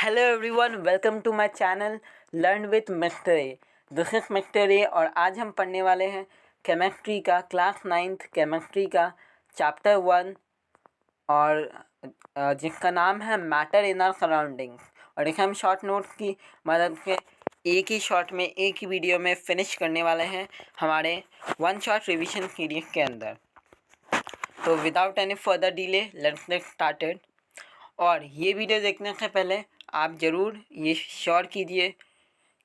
Hello everyone, welcome to my channel learn with mister A. This is mister A और आज हम पढ़ने वाले हैं केमिस्ट्री का क्लास 9th केमिस्ट्री का चैप्टर 1 और जिसका नाम है मैटर इन आवर सराउंडिंग्स। और इसे हम शॉर्ट नोट्स की मदद से एक ही शॉट में एक ही वीडियो में फिनिश करने वाले हैं हमारे वन शॉट रिविजन सीरीज के अंदर। तो without any further delay let's get started. और ये वीडियो देखने से पहले आप ज़रूर ये श्योर कीजिए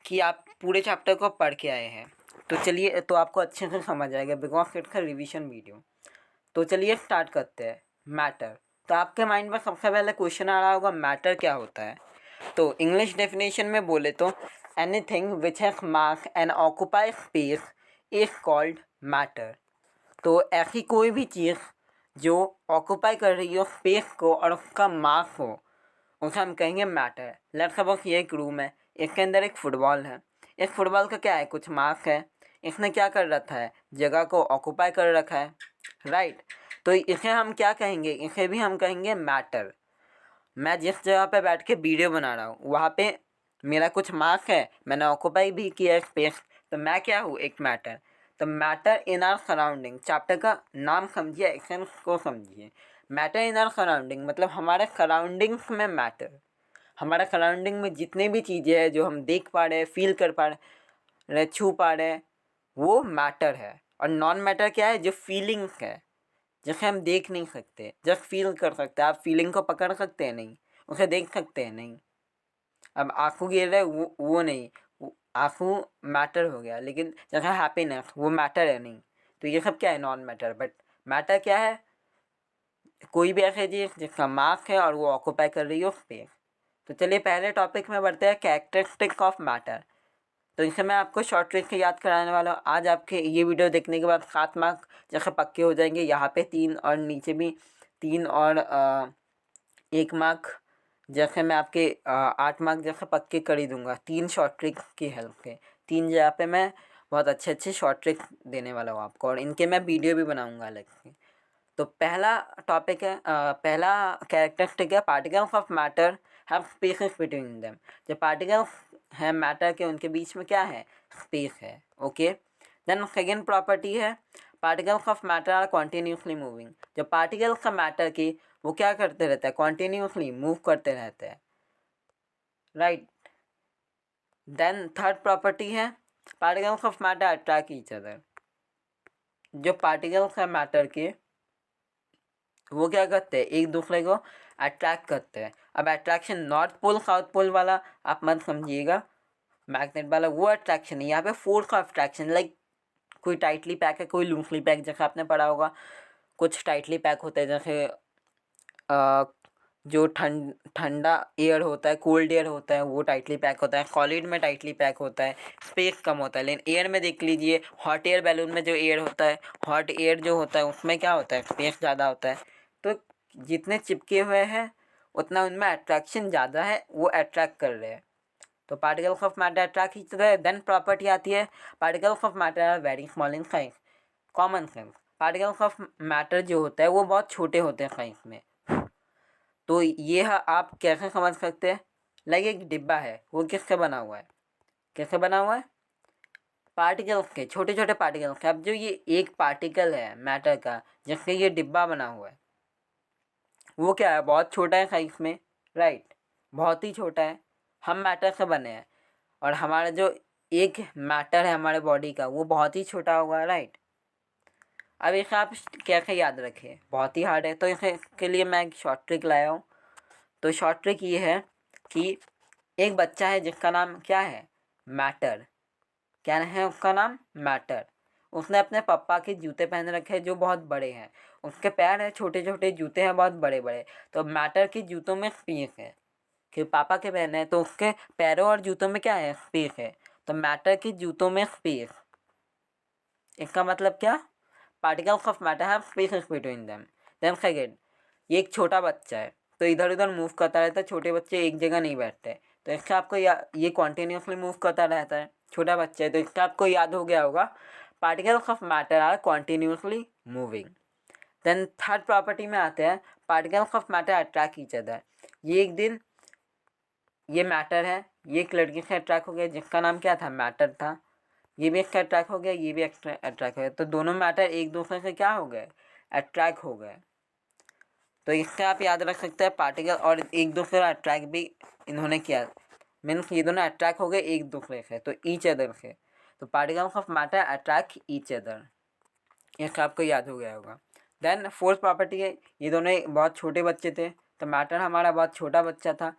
कि आप पूरे चैप्टर को पढ़ के आए हैं। तो चलिए, तो आपको अच्छे से समझ आएगा बिकॉज इट्स का रिवीजन वीडियो। तो चलिए स्टार्ट करते हैं। मैटर, तो आपके माइंड में सबसे पहले क्वेश्चन आ रहा होगा मैटर क्या होता है। तो इंग्लिश डेफिनेशन में बोले तो anything which has mass and occupy space is called matter. तो ऐसी कोई भी चीज़ जो ऑक्यूपाई कर रही हो स्पेस को और उसका मास हो उसे हम कहेंगे मैटर। लेट्स सपोज ये एक रूम है, इसके अंदर एक फुटबॉल है। इस फुटबॉल का क्या है, कुछ मास है, इसने क्या कर रखा है, जगह को ऑक्यूपाई कर रखा है, राइट। तो इसे हम क्या कहेंगे, इसे भी हम कहेंगे मैटर। मैं जिस जगह पे बैठ के वीडियो बना रहा हूँ वहाँ पे मेरा कुछ मास है, मैंने ऑक्यूपाई भी किया स्पेस, तो मैं क्या हूँ, एक मैटर। तो matter in are surrounding, chapter का नाम समझिए, एक्शन को समझिए। मैटर इन आर सराउंडिंग मतलब हमारे सराउंडिंग्स में मैटर। हमारे सराउंडिंग में जितनी भी चीज़ें हैं जो हम देख पा रहे हैं, फील कर पा रहे, छू पा रहे हैं, वो मैटर है। और नॉन मैटर क्या है, जो फीलिंग्स है, जैसे हम देख नहीं सकते, जस्ट फील कर सकते हैं। आप फीलिंग को पकड़ सकते हैं नहीं, उसे देख सकते हैं नहीं। अब आंसू गिर रहे वो नहीं, आंसू मैटर हो गया, लेकिन जैसे हैप्पीनेस वो मैटर है नहीं। तो ये सब क्या है, नॉन मैटर। बट मैटर क्या है, कोई भी ऐसी चीज़ जिसका मास है और वो ऑक्यूपाई कर रही हो स्पेस। तो चलिए पहले टॉपिक में बढ़ते हैं, कैरेक्टरिस्टिक ऑफ मैटर। तो इसे मैं आपको शॉर्ट ट्रिक से याद कराने वाला हूँ। आज आपके ये वीडियो देखने के बाद 7 मार्क जैसे पक्के हो जाएंगे, यहाँ पे 3 और नीचे भी 3 और 1 मार्क, जैसे मैं आपके 8 मार्क जैसे पक्के कर ही दूँगा 3 शॉर्ट ट्रिक की हेल्प से। 3 जगह पे मैं बहुत अच्छे अच्छे शॉर्ट ट्रिक देने वाला हूँ आपको, और इनके मैं वीडियो भी बनाऊँगा अलग से। तो पहला टॉपिक है, पहला कैरेक्टरिस्टिक है, particles of matter have spaces between them. जो पार्टिकल्स हैं मैटर के, उनके बीच में क्या है, स्पेस है। ओके, देन सेकेंड प्रॉपर्टी है, particles of matter are continuously moving. जो पार्टिकल्स का मैटर की वो क्या करते रहते हैं, कॉन्टीन्यूसली मूव करते रहते हैं, राइट। देन थर्ड प्रॉपर्टी है, particles of matter attract each other. जो पार्टिकल्स हैं मैटर के वो क्या करते हैं, एक दूसरे को अट्रैक्ट करते हैं। अब attraction north pole south pole वाला आप मत समझिएगा, मैग्नेट वाला वो अट्रैक्शन है। यहाँ पे फोर्स का अट्रैक्शन, लाइक कोई टाइटली पैक है, कोई लूजली पैक, जैसे आपने पढ़ा होगा। कुछ टाइटली पैक होते हैं, जैसे जो ठंडा एयर होता है, कोल्ड एयर होता है, वो टाइटली पैक होता है। सॉलिड में टाइटली पैक होता है, स्पेस कम होता है। लेकिन एयर में देख लीजिए, हॉट एयर बैलून में जो एयर होता है, हॉट एयर जो होता है उसमें क्या होता है, स्पेस ज़्यादा होता है। तो जितने चिपके हुए हैं उतना उनमें अट्रैक्शन ज़्यादा है, वो अट्रैक्ट कर रहे हैं। तो पार्टिकल्स ऑफ मैटर अट्रैक्ट खींच रहे हैं। देन प्रॉपर्टी आती है, particles of matter are very small in size. Common sense, particles of matter जो होता है वो बहुत छोटे होते हैं साइज में। तो ये आप कैसे समझ सकते हैं, लाइक एक डिब्बा है, वो किससे बना हुआ है, कैसे बना हुआ है, पार्टिकल्स के, छोटे छोटे पार्टिकल्स के। अब जो ये एक पार्टिकल है मैटर का जिससे ये डिब्बा बना हुआ है, वो क्या है, बहुत छोटा है साइज में, राइट, बहुत ही छोटा है। हम मैटर से बने हैं और हमारा जो एक मैटर है हमारे बॉडी का वो बहुत ही छोटा होगा, राइट। अब इसे आप कैसे याद रखें, बहुत ही हार्ड है। तो इसके लिए मैं एक शॉर्ट ट्रिक लाया हूँ। तो शॉर्ट ट्रिक ये है कि एक बच्चा है जिसका नाम क्या है, मैटर। क्या है उसका नाम, मैटर। उसने अपने पापा के जूते पहन रखे हैं जो बहुत बड़े हैं, उसके पैर हैं छोटे छोटे, जूते हैं बहुत बड़े बड़े। तो मैटर के जूतों में स्पेस है, कि पापा के पहने हैं तो उसके पैरों और जूतों में क्या है, स्पेस है। तो मैटर के जूतों में स्पेस, इसका मतलब क्या, particles of matter have spaces between them. Then second, ये एक छोटा बच्चा है तो इधर उधर मूव करता रहता है, छोटे बच्चे एक जगह नहीं बैठते। तो इससे आपको ये कॉन्टीन्यूसली मूव करता रहता है, छोटा बच्चा है, तो इससे आपको याद हो गया होगा, particles of matter are continuously moving. Then third property में आते हैं, particles of matter attract each other. ये एक दिन ये मैटर है, ये एक लड़की से अट्रैक्ट हो गया जिसका नाम क्या था, मैटर था। ये भी एक अट्रैक्ट हो गया, ये भी अट्रैक्ट हो गया, तो दोनों मैटर एक दूसरे से क्या हो गए, अट्रैक्ट हो गए। तो इससे आप याद रख सकते हैं पार्टिकल और एक दूसरे का अट्रैक्ट भी इन्होंने किया, मीन्स ये दोनों अट्रैक्ट हो गए एक दूसरे से, तो ईच अदर से। तो particles of matter attract each other, ये आपको याद हो गया होगा। देन फोर्थ प्रॉपर्टी है, ये दोनों बहुत छोटे बच्चे थे, तो मैटर हमारा बहुत छोटा बच्चा था,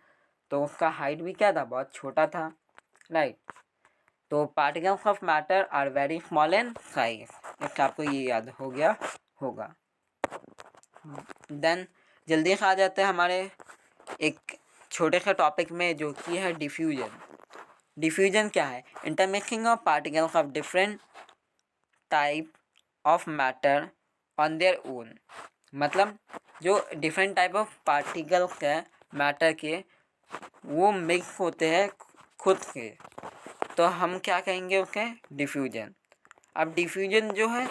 तो उसका हाइट भी क्या था, बहुत छोटा था, राइट। तो particles of matter are very small in size, इसका आपको ये याद हो गया होगा। देन जल्दी से आ जाते हैं हमारे एक छोटे से टॉपिक में, जो कि है डिफ्यूजन। डिफ्यूजन क्या है, intermixing of particles of different type of matter on their own, मतलब जो डिफरेंट टाइप ऑफ पार्टिकल्स है मैटर के, वो मिक्स होते हैं खुद के, तो हम क्या कहेंगे उसे, डिफ्यूजन। अब डिफ्यूजन जो है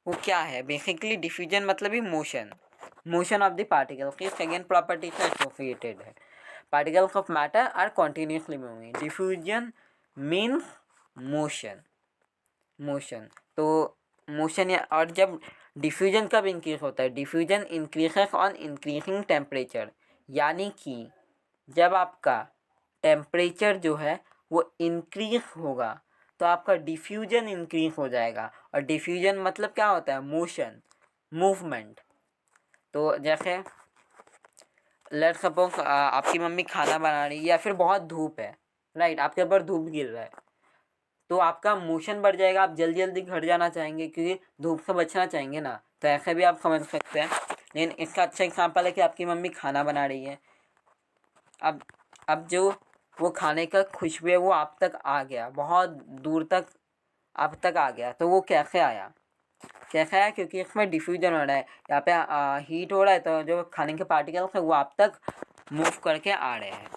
वो क्या है, बेसिकली डिफ्यूजन मतलब ही मोशन ऑफ द पार्टिकल की सेकेंड प्रॉपर्टी से एसोसिएटेड है। Particles of matter are continuously moving, diffusion means motion. तो मोशन या, और जब डिफ्यूजन कब इंक्रीज होता है, diffusion increases on increasing temperature, यानी कि जब आपका टेम्परेचर जो है वो इंक्रीज होगा तो आपका डिफ्यूजन इंक्रीज हो जाएगा। और डिफ्यूजन मतलब क्या होता है, मोशन, मूवमेंट। तो जैसे लेट्स सपोज आपकी मम्मी खाना बना रही है या फिर बहुत धूप है, राइट, आपके ऊपर धूप गिर रहा है, तो आपका मोशन बढ़ जाएगा, आप जल्दी जल्दी घर जाना चाहेंगे क्योंकि धूप से बचना चाहेंगे ना, तो ऐसे भी आप समझ सकते हैं। लेकिन इसका अच्छा एग्जाम्पल है कि आपकी मम्मी खाना बना रही है, अब जो वो खाने का खुशबू है वो आप तक आ गया, बहुत दूर तक आप तक आ गया, तो वो कैसे आया, क्योंकि इसमें डिफ्यूजन हो रहा है, यहाँ पे हीट हो रहा है, तो जो खाने के पार्टिकल्स है वो आप तक मूव करके आ रहे हैं।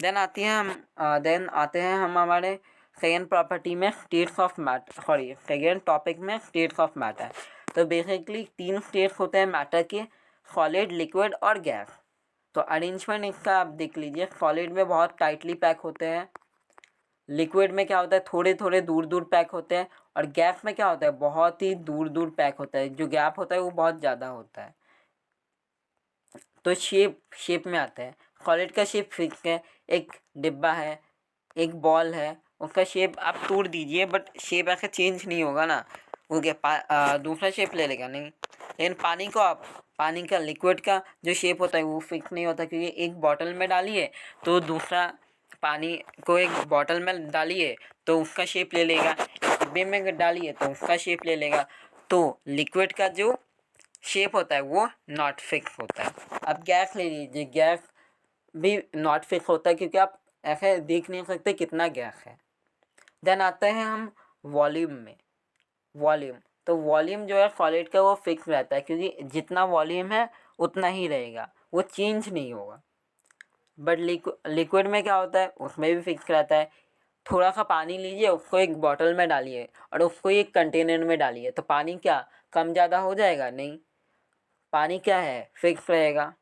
देन आते हैं हम हमारे सेकेंड प्रॉपर्टी में, states of matter, sorry second topic में स्टेट्स ऑफ मैटर। तो बेसिकली 3 स्टेट्स होते हैं मैटर के, सॉलिड, लिक्विड और गैस। तो अरेंजमेंट इसका आप देख लीजिए, सॉलिड में बहुत टाइटली पैक होते हैं, लिक्विड में क्या होता है थोड़े थोड़े दूर दूर पैक होते हैं, और गैस में क्या होता है बहुत ही दूर दूर पैक होता है, जो गैप होता है वो बहुत ज़्यादा होता है। तो शेप में आता है, सॉलिड का शेप फिक्स है, एक डिब्बा है, एक बॉल है, उसका शेप आप तोड़ दीजिए बट शेप ऐसा चेंज नहीं होगा ना, वो क्या दूसरा शेप ले लेगा नहीं। लेकिन पानी का, लिक्विड का जो शेप होता है वो फिक्स नहीं होता, क्योंकि एक बॉटल में डालिए तो दूसरा पानी को एक बॉटल में डालिए तो उसका शेप ले लेगा, डिब्बे में डालिए तो उसका शेप ले लेगा। तो लिक्विड का जो शेप होता है वो नॉट फिक्स होता है। अब गैस ले लीजिए, गैस भी नॉट फिक्स होता है क्योंकि आप ऐसे देख नहीं सकते कितना गैस है। देन आते हैं हम वॉल्यूम में, तो वॉल्यूम जो है सॉलिड का वो फिक्स रहता है, क्योंकि जितना वॉल्यूम है उतना ही रहेगा, वो चेंज नहीं होगा। बट लिक्विड में क्या होता है, उसमें भी फिक्स रहता है। थोड़ा सा पानी लीजिए, उसको एक बॉटल में डालिए और उसको एक कंटेनर में डालिए, तो पानी क्या कम ज़्यादा हो जाएगा, नहीं, पानी क्या है फिक्स रहेगा।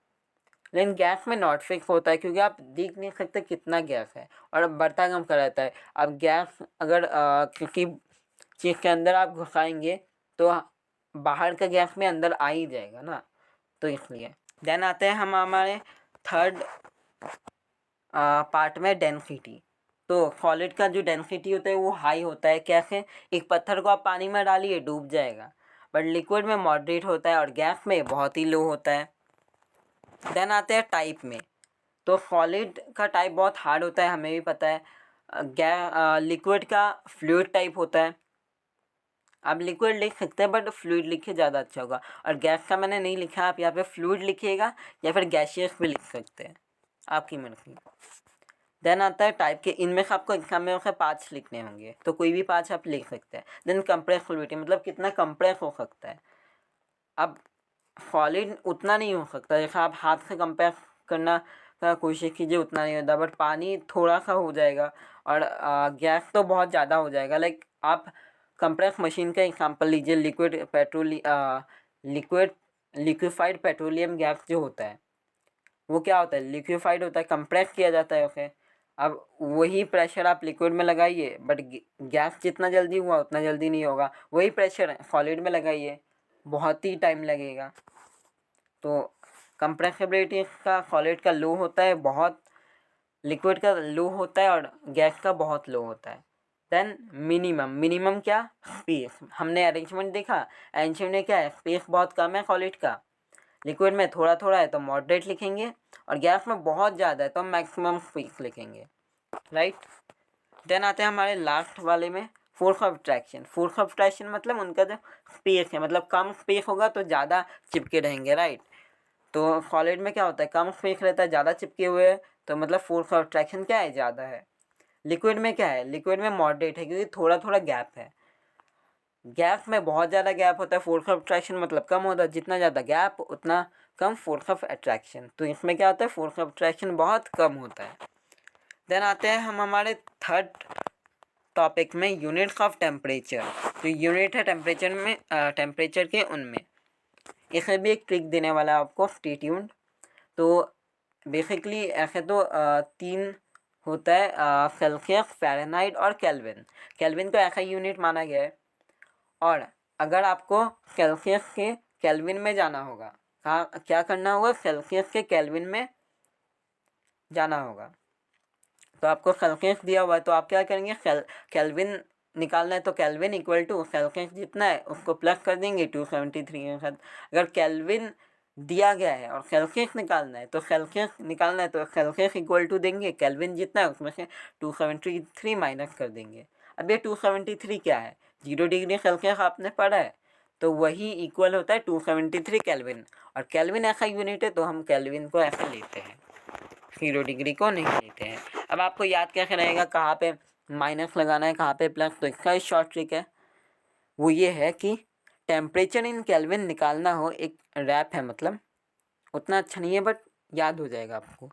लेकिन गैस में नॉट फिक्स होता है, क्योंकि आप देख नहीं सकते कितना गैस है और बढ़ता कम कर रहता है। अब गैस अगर किसी चीज़ के अंदर आप घुसाएंगे तो बाहर का गैस में अंदर आ ही जाएगा ना, तो इसलिए। देन आते हैं हम हमारे थर्ड पार्ट में, डेंसिटी। तो सॉलिड का जो डेंसिटी होता है वो हाई होता है, कैसे, एक पत्थर को आप पानी में डालिए डूब जाएगा, बट लिक्विड में मॉडरेट होता है और गैस में बहुत ही लो होता है। देन आते हैं टाइप में, तो सॉलिड का टाइप बहुत हार्ड होता है, हमें भी पता है। लिक्विड का फ्लूइड टाइप होता है, आप लिक्विड लिख सकते हैं बट फ्लूइड लिखिए ज़्यादा अच्छा होगा, और गैस का मैंने नहीं लिखा, आप यहाँ पे फ्लूइड लिखिएगा या फिर गैसियस भी लिख सकते हैं, आपकी मर्जी। देन आता है टाइप के, इनमें से आपको एग्जाम में 5 लिखने होंगे, तो कोई भी 5 आप लिख सकते हैं। देन कंप्रेस फ्लूइडिटी, मतलब कितना कंप्रेस हो सकता है। अब सॉलिड उतना नहीं हो सकता, जैसा आप हाथ से कंपेयर करना का कोशिश कीजिए उतना नहीं होता, बट पानी थोड़ा सा हो जाएगा और गैस तो बहुत ज़्यादा हो जाएगा। लाइक आप कंप्रेस मशीन का एग्जांपल लीजिए, लिक्विफाइड पेट्रोलियम गैस जो होता है वो क्या होता है, लिक्विफाइड होता है, कंप्रेस किया जाता है ओके। अब वही प्रेशर आप लिक्विड में लगाइए, बट गैस जितना जल्दी हुआ उतना जल्दी नहीं होगा। वही प्रेशर सॉलिड में लगाइए, बहुत ही टाइम लगेगा। तो कंप्रेसिबिलिटी का सॉलिड का लो होता है बहुत, लिक्विड का लो होता है और गैस का बहुत लो होता है। देन मिनिमम क्या, स्पेस। हमने अरेंजमेंट देखा, अरेंजमेंट में क्या है, स्पेस बहुत कम है सॉलिड का, लिक्विड में थोड़ा थोड़ा है तो मॉडरेट लिखेंगे, और गैस में बहुत ज़्यादा है तो मैक्सिमम स्पेस लिखेंगे, राइट। देन आते हैं हमारे लास्ट वाले में, force of attraction. Force of attraction मतलब उनका जो स्पेस है, मतलब कम स्पेस होगा तो ज़्यादा चिपके रहेंगे, राइट। तो सॉलिड में क्या होता है, कम स्पेस रहता है, ज़्यादा चिपके हुए है, तो मतलब फोर्स ऑफ अट्रैक्शन क्या है, ज़्यादा है। लिक्विड में क्या है, लिक्विड में मॉडरेट है क्योंकि थोड़ा थोड़ा गैप है। गैप में बहुत ज़्यादा गैप होता है, फोर्स ऑफ अट्रैक्शन मतलब कम होता है, जितना ज़्यादा गैप उतना कम फोर्स ऑफ अट्रैक्शन। तो इसमें क्या होता है, फोर्स ऑफ अट्रैक्शन बहुत कम होता है। देन आते हैं हम हमारे थर्ड टॉपिक में, यूनिट्स ऑफ टेम्परेचर। तो यूनिट है टेम्परेचर में, टेम्परेचर के उनमें, इसमें भी एक ट्रिक देने वाला है आपको, स्टे ट्यून्ड। तो बेसिकली ऐसे तो तीन होता है, सेल्सियस, फ़ारेनहाइट और केल्विन। केल्विन को ऐसा यूनिट माना गया है, और अगर आपको सेल्सियस के केल्विन में जाना होगा, कहाँ क्या करना होगा, सेल्सियस के केल्विन में जाना होगा। तो आपको सेल्सियस दिया हुआ है तो आप क्या करेंगे, केल्विन निकालना है, तो केल्विन इक्वल टू सेल्सियस जितना है उसको प्लस कर देंगे 273 के साथ। अगर केल्विन दिया गया है और सेल्सियस निकालना है, तो सेल्सियस निकालना है तो सेल्सियस इक्वल टू देंगे, केल्विन जितना है उसमें से 273 माइनस कर देंगे। अब ये 273 क्या है, 0 डिग्री सेल्सियस आपने पढ़ा है, तो वही इक्वल होता है 273 केल्विन। और केल्विन ऐसा यूनिट है तो हम केल्विन को ऐसा लेते हैं, 0 डिग्री को नहीं लेते हैं। अब आपको याद कैसे रहेगा, कहाँ पे माइनस लगाना है, कहाँ पे प्लस। तो इसका शॉर्ट ट्रिक है, वो ये है कि टेम्परेचर इन केल्विन निकालना हो, एक रैप है, मतलब उतना अच्छा नहीं है बट याद हो जाएगा आपको।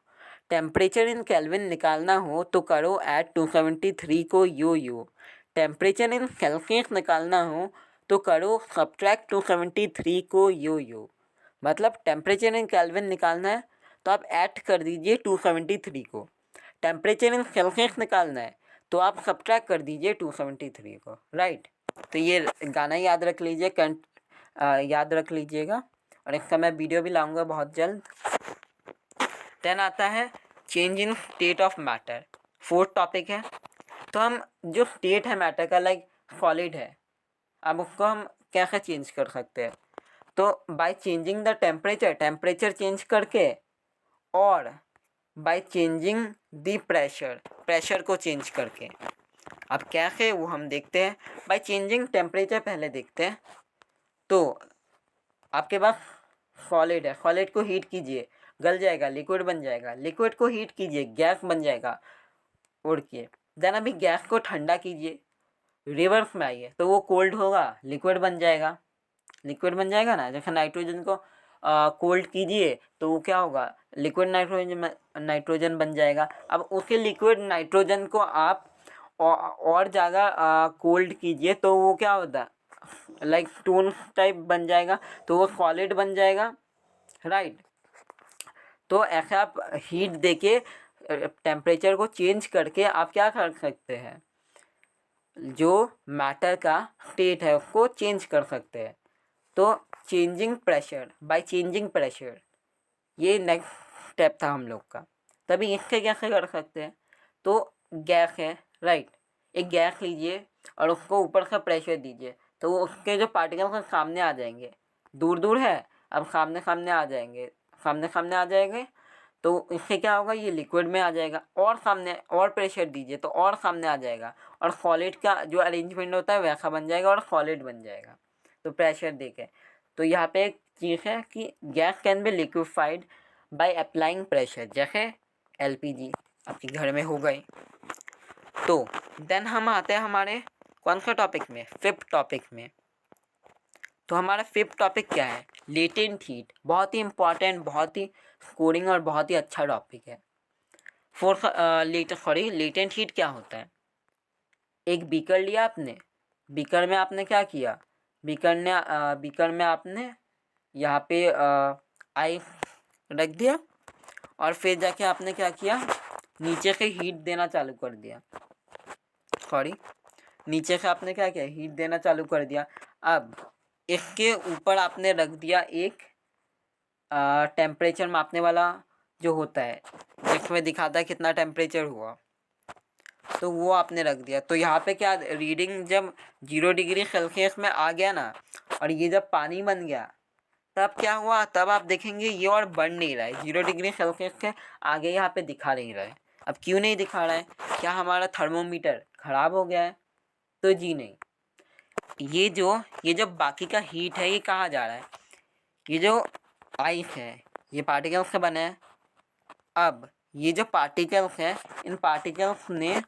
टेम्परेचर इन केल्विन निकालना हो तो करो ऐट 273 को यू। टेम्परेचर इन सेल्सियस निकालना हो तो करो सब्ट्रैक्ट 273 को यू। मतलब टेम्परेचर इन केल्विन निकालना है तो आप ऐड कर दीजिए 273 को, टेम्परेचर इन सेल्सियस निकालना है तो आप सब्ट्रैक्ट कर दीजिए 273 को, राइट। तो ये गाना याद रख लीजिए, याद रख लीजिएगा, और इसका मैं वीडियो भी लाऊंगा बहुत जल्द। देन आता है change in state of matter, fourth topic है। तो हम जो स्टेट है मैटर का, लाइक सॉलिड है, अब उसको हम कैसे चेंज कर सकते हैं, तो by changing the temperature, temperature change करके, और by changing the pressure, pressure को चेंज करके। अब कैसे वो हम देखते हैं, बाय चेंजिंग टेम्परेचर पहले देखते हैं। तो आपके पास सॉलिड है, सॉलिड को हीट कीजिए, गल जाएगा, लिक्विड बन जाएगा, लिक्विड को हीट कीजिए, गैस बन जाएगा उड़ के। देन अभी गैस को ठंडा कीजिए, रिवर्स में आइए, तो वो कोल्ड होगा, लिक्विड बन जाएगा, लिक्विड बन जाएगा ना। जैसे नाइट्रोजन को कोल्ड कीजिए तो वो क्या होगा, लिक्विड नाइट्रोजन बन जाएगा। अब उसी लिक्विड नाइट्रोजन को आप और ज़्यादा कोल्ड कीजिए तो वो क्या होता है, लाइक स्टोन टाइप बन जाएगा, तो वो सॉलिड बन जाएगा, राइट। तो ऐसे आप हीट देके टेम्परेचर को चेंज करके आप क्या कर सकते हैं, जो मैटर का स्टेट है उसको चेंज कर सकते हैं। तो changing pressure, by changing pressure, ये नेक्स्ट स्टेप था हम लोग का। तभी इससे कैसे कर सकते हैं, तो गैस है, राइट, एक गैस लीजिए और उसको ऊपर से प्रेशर दीजिए, तो उसके जो पार्टिकल्स सामने आ जाएंगे, दूर दूर है अब सामने सामने आ जाएंगे, सामने सामने आ जाएंगे, तो इससे क्या होगा, ये लिक्विड में आ जाएगा, और सामने और प्रेशर दीजिए तो और सामने आ जाएगा, और सॉलिड का जो अरेंजमेंट होता है वैसा बन जाएगा और सॉलिड बन जाएगा। तो प्रेशर देके, तो यहाँ पे एक चीज़ है कि gas can be liquefied by applying pressure, जैसे एलपीजी आपके घर में हो गई। तो देन हम आते हैं हमारे कौन सा टॉपिक में, फिफ्थ टॉपिक में। तो हमारा फिफ्थ टॉपिक क्या है, लेटेंट हीट, बहुत ही इंपॉर्टेंट, बहुत ही स्कोरिंग और बहुत ही अच्छा टॉपिक है। लेटेंट हीट क्या होता है, एक बीकर लिया आपने, बीकर में आपने क्या किया, बीकर में आपने यहाँ पे आइस रख दिया, और फिर जाके आपने क्या किया, नीचे से हीट देना चालू कर दिया, नीचे से आपने क्या किया, हीट देना चालू कर दिया। अब इसके ऊपर आपने रख दिया एक टेम्परेचर मापने वाला जो होता है, जिसमें दिखाता है कितना टेम्परेचर हुआ, तो वो आपने रख दिया। तो यहाँ पे क्या रीडिंग जब 0 डिग्री सेल्सियस में आ गया ना, और ये जब पानी बन गया, तब क्या हुआ, तब आप देखेंगे ये और बढ़ नहीं रहा है, 0 डिग्री सेल्सियस के आगे यहाँ पे दिखा नहीं रहा है। अब क्यों नहीं दिखा रहा है, क्या हमारा थर्मोमीटर ख़राब हो गया है? तो जी नहीं, ये जो बाकी का हीट है ये कहाँ जा रहा है, ये जो आइस है ये पार्टिकल्स से बना है। अब ये जो पार्टिकल्स हैं, इन पार्टिकल्स ने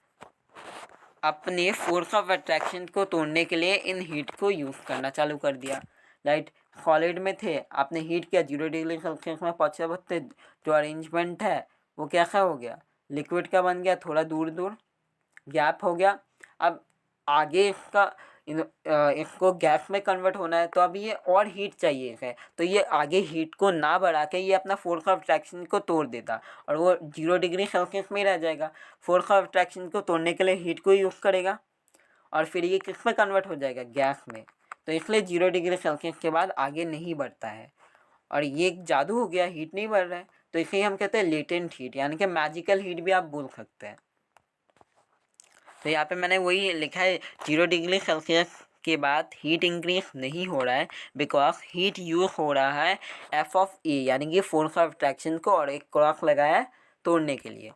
अपने फोर्स ऑफ अट्रैक्शन को तोड़ने के लिए इन हीट को यूज़ करना चालू कर दिया। लाइट सॉलिड में थे, आपने हीट किया, 0 डिग्री सेल्सियस में पहुँचते जो अरेंजमेंट है वो कैसा हो गया, लिक्विड का बन गया, थोड़ा दूर दूर गैप हो गया। अब आगे इसको गैस में कन्वर्ट होना है, तो अब ये और हीट चाहिए है, तो ये आगे हीट को ना बढ़ा के ये अपना फोर्स ऑफ अट्रैक्शन को तोड़ देता और वो 0 डिग्री सेल्सियस में ही रह जाएगा। फोर्स ऑफ अट्रैक्शन को तोड़ने के लिए हीट को यूज़ करेगा और फिर ये किस में कन्वर्ट हो जाएगा, गैस में। तो इसलिए 0 डिग्री सेल्सियस के बाद आगे नहीं बढ़ता है और ये एक जादू हो गया, हीट नहीं बढ़ रहा है। तो इसे हम कहते हैं लेटेंट हीट, यानी कि मैजिकल हीट भी आप बोल सकते हैं। तो यहाँ पे मैंने वही लिखा है, 0 डिग्री सेल्सियस के बाद हीट इंक्रीज नहीं हो रहा है बिकॉज हीट यूज हो रहा है एफ ऑफ ए, यानी कि फोर्स ऑफ अट्रैक्शन को और एक क्रॉस लगाया है तोड़ने के लिए।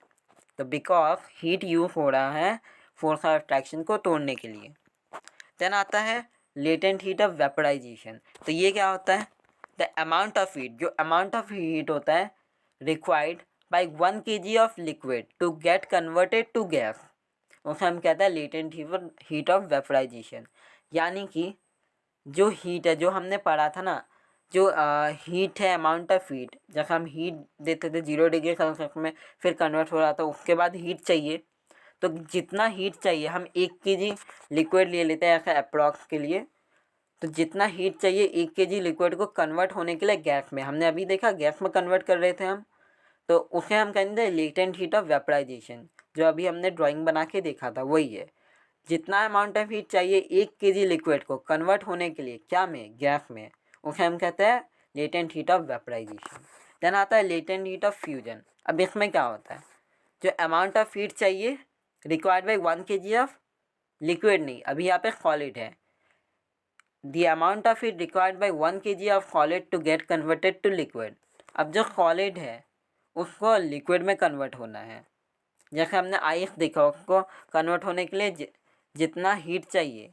तो बिकॉज हीट यूज हो रहा है फोर्स ऑफ अट्रैक्शन को तोड़ने के लिए। देन आता है लेटेंट हीट ऑफ वेपराइजेशन। तो ये क्या होता है, द अमाउंट ऑफ हीट, जो अमाउंट ऑफ हीट होता है required by 1 kg of liquid to get converted to gas, उसे हम कहते हैं लेटेंट हीट ऑफ वेपराइजेशन। यानी कि जो हीट है, जो हमने पढ़ा था ना, जो हीट है अमाउंट ऑफ हीट, जब हम हीट देते थे 0 डिग्री सेल्सियस में फिर कन्वर्ट हो रहा था, उसके बाद हीट चाहिए, तो जितना हीट चाहिए हम 1 kg लिक्विड ले लेते हैं ऐसा अप्रॉक्स के लिए। तो जितना हीट चाहिए 1 kg लिक्विड को कन्वर्ट होने के लिए गैस में, हमने अभी देखा गैस में कन्वर्ट कर रहे थे हम, तो उसे हम कहेंगे लेटेंट हीट ऑफ वेपराइजेशन। जो अभी हमने ड्राइंग बना के देखा था वही है, जितना अमाउंट ऑफ हीट चाहिए 1 kg लिक्विड को कन्वर्ट होने के लिए, क्या में, गैस में, उसे हम कहते हैं latent heat of vaporisation. Then आता है लेटेंट हीट ऑफ फ्यूजन। अब इसमें क्या होता है, जो अमाउंट ऑफ हीट चाहिए required by 1 kg of liquid, नहीं अभी यहाँ पे सॉलिड है, the amount of heat required by 1 kg of solid to get converted to liquid. अब जो सॉलिड है उसको लिक्विड में कन्वर्ट होना है, जैसे हमने आइस देखा, उसको कन्वर्ट होने के लिए जितना हीट चाहिए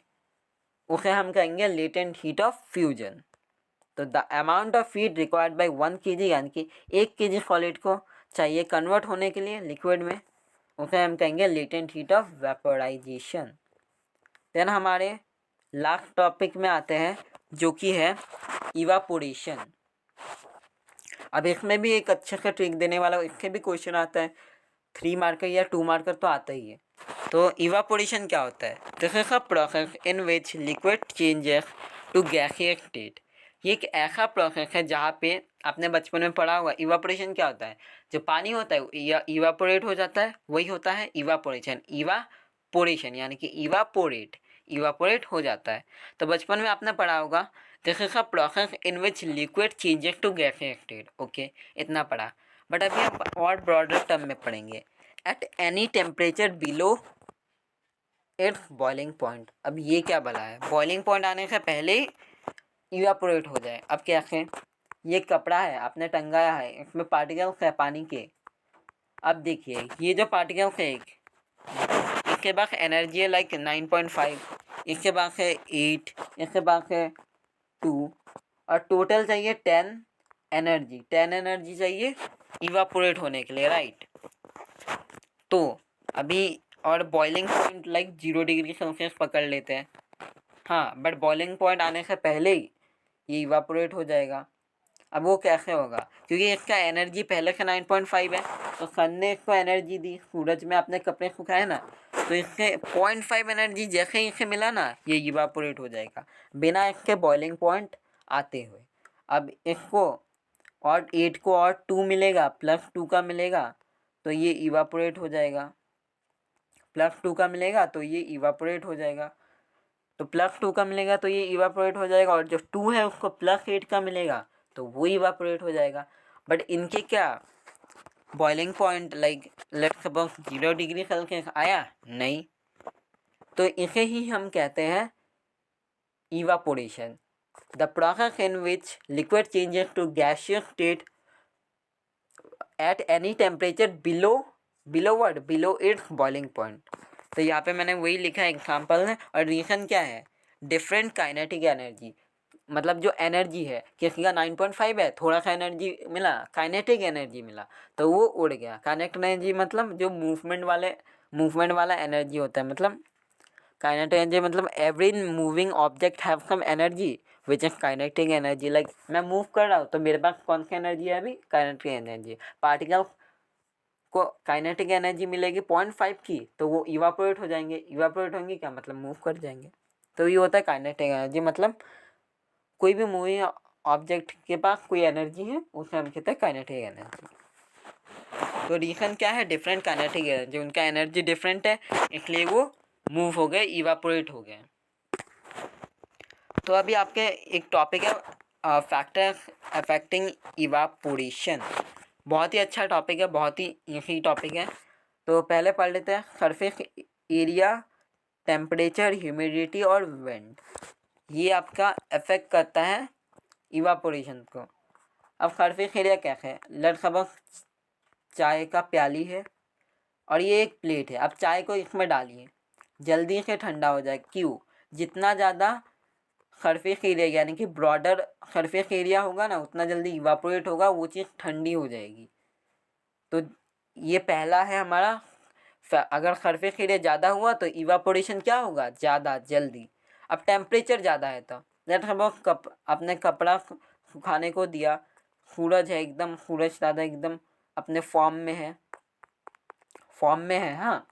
उसे हम कहेंगे लेटेंट हीट ऑफ फ्यूजन। तो the amount of heat required by 1 kg, यानी कि 1 kg सॉलिड को चाहिए कन्वर्ट होने के लिए लिक्विड में, उसे हम कहेंगे latent heat of vaporisation. Then हमारे लास्ट टॉपिक में आते हैं जो कि है इवापोरेशन। अब इसमें भी एक अच्छे से ट्रिक देने वाला, इसके भी क्वेश्चन आता है, 3 मार्कर या 2 मार्कर तो आता ही है। तो इवापोरेशन क्या होता है, this is a process in which liquid changes to gaseous state. ये एक ऐसा प्रोसेस है जहाँ पे आपने बचपन में पढ़ा होगा, इवापोरेशन क्या होता है, जो पानी होता है या इवापोरेट हो जाता है, वही होता है इवापोरेशन। इवापोरेशन यानी कि इवापोरेट हो जाता है। तो बचपन में आपने पढ़ा होगा, this is a process in which liquid changes to gaseous state. Okay, इतना पढ़ा, बट अभी हम और ब्रॉडर टर्म में पढ़ेंगे। Eight any temperature below its boiling point. अब ये क्या भला है, बॉइलिंग पॉइंट आने से पहले ही इवापोरेट हो जाए। अब कैसे, ये कपड़ा है आपने टंगाया है, इसमें पार्टिकल्स है पानी के। अब देखिए ये जो पार्टिकल्स है, इसके पास एनर्जी है लाइक 9.5, इसके पास है 8, इसके पास है 2, और टोटल चाहिए 10 एनर्जी चाहिए इवापोरेट होने के लिए, राइट। तो अभी और boiling point like 0 degree Celsius पकड़ लेते हैं, हाँ, बट बॉइलिंग पॉइंट आने से पहले ही ये इवापोरेट हो जाएगा। अब वो कैसे होगा, क्योंकि इसका एनर्जी पहले से 9.5 है, तो सन ने इसको एनर्जी दी, सूरज में आपने कपड़े सुखाए ना, तो इसके 0.5 एनर्जी जैसे ही इसे मिला ना, ये इवापोरेट हो जाएगा बिना इसके बॉइलिंग पॉइंट आते हुए। अब इसको और 8 को और 2 मिलेगा, +2 का मिलेगा तो ये इवापोरेट हो जाएगा, +2 का मिलेगा तो ये इवापोरेट हो जाएगा, तो +2 का मिलेगा तो ये इवापोरेट हो जाएगा, और जो 2 है उसको +8 का मिलेगा तो वो इवापोरेट हो जाएगा। बट इनके क्या boiling point like let's suppose 0 degree Celsius आया नहीं, तो इसे ही हम कहते हैं evaporation, the process in which liquid changes to gaseous state at any temperature below its boiling point. तो यहाँ पे मैंने वही लिखा है एग्जाम्पल है, और रीज़न क्या है, डिफरेंट काइनेटिक एनर्जी, मतलब जो एनर्जी है किसी का 9.5 है, थोड़ा सा एनर्जी मिला, काइनेटिक एनर्जी मिला तो वो उड़ गया। काइनेटिक एनर्जी मतलब जो मूवमेंट वाला एनर्जी होता है, मतलब काइनेटिक एनर्जी मतलब every moving object have some energy which is kinetic energy. Like मैं मूव कर रहा हूँ तो मेरे पास कौन सी एनर्जी है, अभी काइनेटिक एनर्जी। पार्टिकल को काइनेटिक एनर्जी मिलेगी 0.5 की तो वो इवापोरेट हो जाएंगे, इवापोरेट होंगे क्या मतलब मूव कर जाएंगे, तो ये होता है काइनेटिक एनर्जी। मतलब कोई भी मूविंग ऑब्जेक्ट के पास कोई एनर्जी है उसे हम कहते हैं काइनेटिक एनर्जी। तो रीज़न क्या है, डिफरेंट काइनेटिक एनर्जी, उनका एनर्जी डिफरेंट है इसलिए वो मूव हो गए, इवापोरेट हो गए। तो अभी आपके एक टॉपिक है फैक्टर अफेक्टिंग इवापोरेशन, बहुत ही अच्छा टॉपिक है, बहुत ही इजी टॉपिक है। तो पहले पढ़ लेते हैं सरफेस एरिया, टेम्परेचर, ह्यूमिडिटी और विंड, ये आपका अफेक्ट करता है इवापोरेशन को। अब सरफेस एरिया कैसे है, लेट्स सपोज चाय का प्याली है और ये एक प्लेट है, अब चाय को इसमें डालिए, जल्दी से ठंडा हो जाए, क्यों, जितना ज़्यादा सरफेस एरिया यानी कि ब्रॉडर सरफेस एरिया होगा ना उतना जल्दी इवापोरेट होगा, वो चीज़ ठंडी हो जाएगी। तो ये पहला है हमारा, अगर सरफेस एरिया ज़्यादा हुआ तो इवापोरेशन क्या होगा, ज़्यादा जल्दी। अब टेम्परेचर ज़्यादा है तो लेट्स सपोज अपने कपड़ा सुखाने को दिया, सूरज है एकदम, सूरज ज़्यादा एकदम अपने फॉर्म में है हाँ,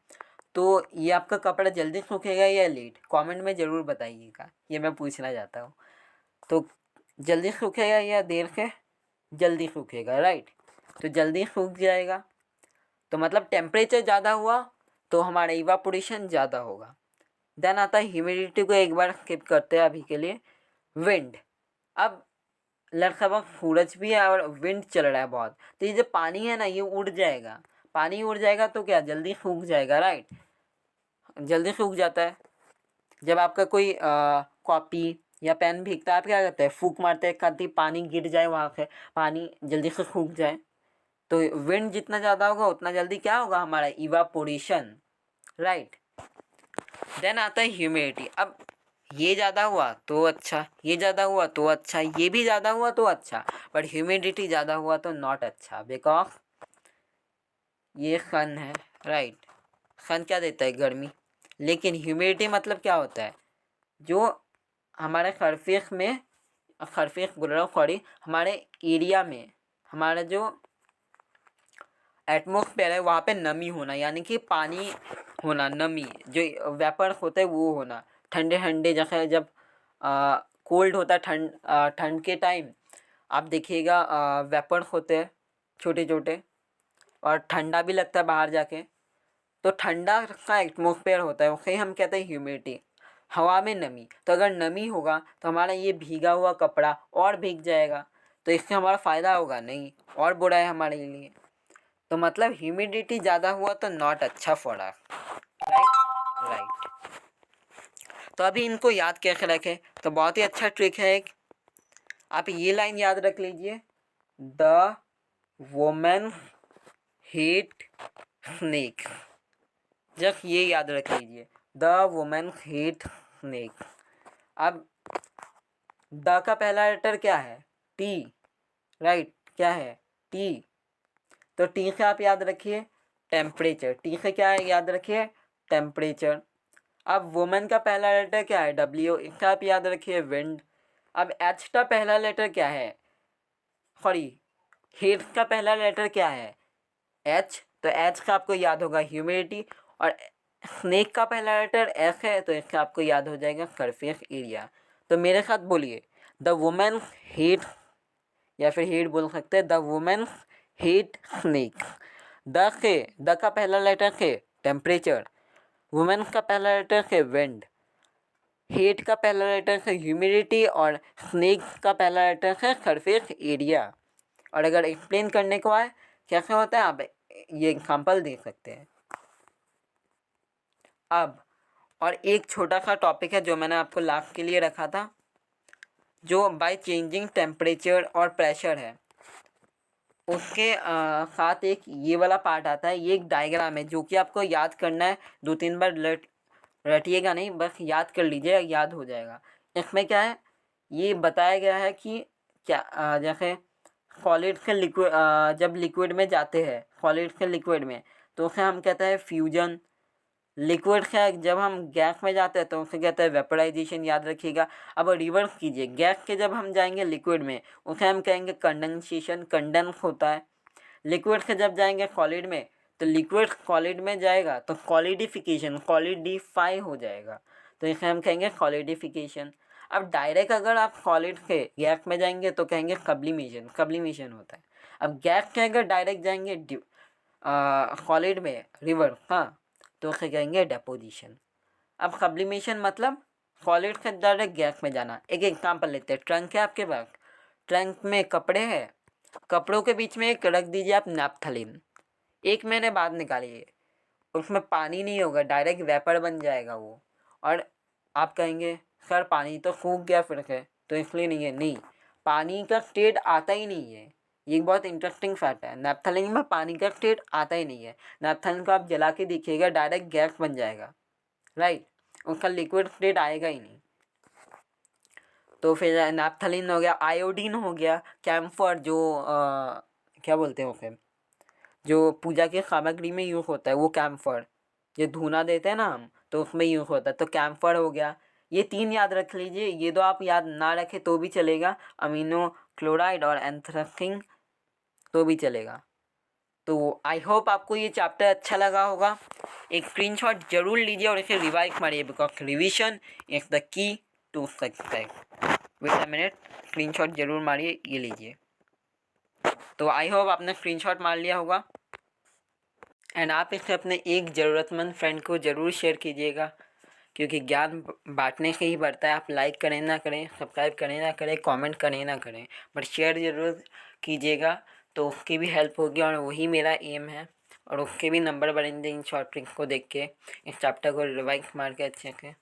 तो ये आपका कपड़ा जल्दी सूखेगा या लेट, कमेंट में ज़रूर बताइएगा, ये मैं पूछना चाहता हूँ। तो जल्दी सूखेगा या देर से, जल्दी सूखेगा, राइट, तो जल्दी सूख जाएगा, तो मतलब टेम्परेचर ज़्यादा हुआ तो हमारा इवापोरेशन ज़्यादा होगा। देन आता है ह्यूमिडिटी को एक बार स्किप करते हैं अभी के लिए, विंड। अब लगभग सूरज भी है और विंड चल रहा है बहुत, तो ये जो पानी है ना ये उड़ जाएगा, पानी उड़ जाएगा तो क्या जल्दी सूख जाएगा, राइट, जल्दी सूख जाता है। जब आपका कोई कॉपी या पेन भीगता है आप क्या करते हैं, फूंक मारते हैं ताकि पानी गिर जाए, वहाँ से पानी जल्दी से सूख जाए। तो विंड जितना ज़्यादा होगा उतना जल्दी क्या होगा, हमारा इवापोरेशन, राइट। देन आता है ह्यूमिडिटी। अब ये ज़्यादा हुआ तो अच्छा, ये ज़्यादा हुआ तो अच्छा, ये भी ज़्यादा हुआ तो अच्छा, बट ह्यूमिडिटी ज़्यादा हुआ तो नॉट अच्छा, बिकॉज ये सन है, राइट, सन क्या देता है, गर्मी। लेकिन ह्यूमिडिटी मतलब क्या होता है, जो हमारे सरफेस बोल रहा हूँ सॉरी, हमारे एरिया में हमारा जो एटमॉस्फेयर है वहाँ पे नमी होना, यानी कि पानी होना, नमी जो वेपर होते हैं वो होना, ठंडे ठंडे, जैसे जब कोल्ड होता है ठंड के टाइम आप देखिएगा वेपर होते हैं छोटे छोटे, और ठंडा भी लगता है बाहर जाके, तो ठंडा का एटमॉस्फेयर होता है, उसे हम कहते हैं ह्यूमिडिटी। हवा में नमी, तो अगर नमी होगा तो हमारा ये भीगा हुआ कपड़ा और भीग जाएगा, तो इससे हमारा फ़ायदा होगा नहीं, और बुरा है हमारे लिए। तो मतलब ह्यूमिडिटी ज़्यादा हुआ तो नॉट अच्छा फॉर अस, राइट। तो अभी इनको याद कैसे रखें, तो बहुत ही अच्छा ट्रिक है एक, आप ये लाइन याद रख लीजिए, the women hate snake, just ये याद रख लीजिए, द वोमेन हेट स्नेक। अब द का पहला लेटर क्या है, टी, राइट, क्या है, टी, तो टी से आप याद रखिए टेम्परेचर, टी से क्या है याद रखिए, टेम्परेचर। अब वुमेन का पहला लेटर क्या है, डब्ल्यू, इसका आप याद रखिए विंड। अब एच का पहला लेटर क्या है, सॉरी हीट का पहला लेटर क्या है, एच, तो एच का आपको याद होगा ह्यूमिडिटी, और स्नेक का पहला लेटर एस है तो इसका आपको याद हो जाएगा सरफेस एरिया। तो मेरे साथ बोलिए, द वुमेन हेट या फिर हेट बोल सकते हैं। The women's hate snake. The का पहला लेटर है टेम्परेचर, वुमेन्स का पहला लेटर है विंड, हेट का पहला लेटर है ह्यूमिडिटी और स्नेक का पहला लेटर है सरफेस एरिया। और अगर एक्सप्लेन करने को आए कैसे होता है आप ये एग्जाम्पल दे सकते हैं। अब और एक छोटा सा टॉपिक है जो मैंने आपको लास्ट के लिए रखा था, जो बाय चेंजिंग टेम्परेचर और प्रेशर है। उसके साथ एक ये वाला पार्ट आता है, ये एक डायग्राम है जो कि आपको याद करना है, 2-3 बार रटिएगा नहीं, बस याद कर लीजिए, याद हो जाएगा। इसमें क्या है, ये बताया गया है कि क्या जैसे सॉलिड से लिक्विड, जब लिक्विड में जाते हैं, सॉलिड से लिक्विड में, तो उसे हम कहते हैं फ्यूजन। लिक्विड से जब हम गैस में जाते हैं तो उसे कहते हैं वेपराइजेशन, याद रखिएगा। अब रिवर्स कीजिए, गैस के जब हम जाएंगे लिक्विड में उसे हम कहेंगे कंडेंसेशन, कंडेंस होता है। लिक्विड से जब जाएंगे सॉलिड में तो लिक्विड सॉलिड में जाएगा तो सॉलिडिफिकेशन, सॉलिडिफाई हो जाएगा, तो इसे हम कहेंगे सॉलिडिफिकेशन। अब डायरेक्ट अगर आप सॉलिड से गैस में जाएंगे तो कहेंगे सब्लिमेशन, सब्लिमेशन होता है। अब गैस से अगर डायरेक्ट जाएंगे सॉलिड में रिवर्स, हाँ, तो उसे कहेंगे डेपोजिशन। अब सब्लिमेशन मतलब सॉलिड से डायरेक्ट गैस में जाना। एक एग्जांपल लेते हैं, ट्रंक है आपके पास, ट्रंक में कपड़े हैं, कपड़ों के बीच में एक रख दीजिए आप नैप्थलीन, 1 महीने बाद निकालिए, उसमें पानी नहीं होगा, डायरेक्ट वेपर बन जाएगा वो। और आप कहेंगे सर पानी तो सूख गया फिर से, तो इसलिए नहीं है, नहीं, पानी का स्टेट आता ही नहीं है। ये एक बहुत इंटरेस्टिंग फैक्ट है, नैप्थलीन में पानी का स्टेट आता ही नहीं है। नैप्थलीन को आप जला के देखिएगा, डायरेक्ट गैस बन जाएगा, राइट, उसका लिक्विड स्टेट आएगा ही नहीं। तो फिर नैप्थलीन हो गया, आयोडीन हो गया, कैम्फर जो क्या बोलते हैं उसे, जो पूजा की सामग्री में यूज़ होता है, वो कैम्फर, जो धूना देते हैं ना हम, तो उसमें यूज़ होता है, तो कैम्फर हो गया। ये 3 याद रख लीजिए, ये दो आप याद ना रखें तो भी चलेगा, अमीनो क्लोराइड और एंथ्रासिन, तो भी चलेगा। तो आई होप आपको ये चैप्टर अच्छा लगा होगा। एक स्क्रीनशॉट जरूर लीजिए और इसे रिवाइज मारिए, because revision is the key to success. Wait a minute, screenshot जरूर मारिए, ये लीजिए। तो आई होप आपने स्क्रीनशॉट मार लिया होगा एंड आप इसे अपने एक ज़रूरतमंद फ्रेंड को ज़रूर शेयर कीजिएगा, क्योंकि ज्ञान बांटने से ही बढ़ता है। आप लाइक करें ना करें, सब्सक्राइब करें ना करें, कमेंट करें ना करें, बट शेयर ज़रूर कीजिएगा, तो उसकी भी हेल्प होगी और वही मेरा एम है। और उसके भी नंबर बढ़ेंगे इन शॉर्ट ट्रिक्स को देख के, इस चैप्टर को रिवाइज मार के अच्छे से।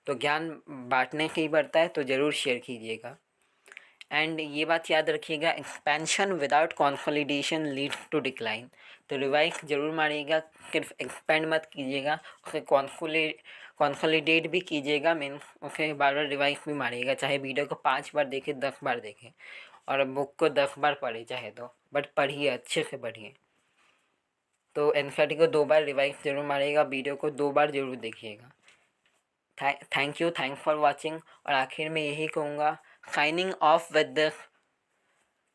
तो ज्ञान बांटने से ही बढ़ता है, तो ज़रूर शेयर कीजिएगा। एंड ये बात याद रखिएगा, expansion without consolidation leads to decline. तो रिवाइज जरूर मारिएगा, सिर्फ एक्सपेंड मत कीजिएगा, उसे कॉन्सोलिडेट भी कीजिएगा, मीन्स उसे बार बार रिवाइज भी मारिएगा, चाहे वीडियो को 5 बार देखें, 10 बार देखें, और बुक को 10 बार पढ़े चाहे तो, बट पढ़िए, अच्छे से पढ़िए। तो एनसीईआरटी को 2 बार रिवाइज जरूर मारिएगा, वीडियो को 2 बार जरूर देखिएगा। Thank you, thanks for watching. और आखिर में यही कहूँगा, signing off with this,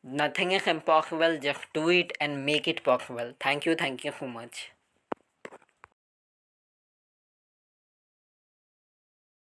nothing is impossible, just do it and make it possible. Thank you so much.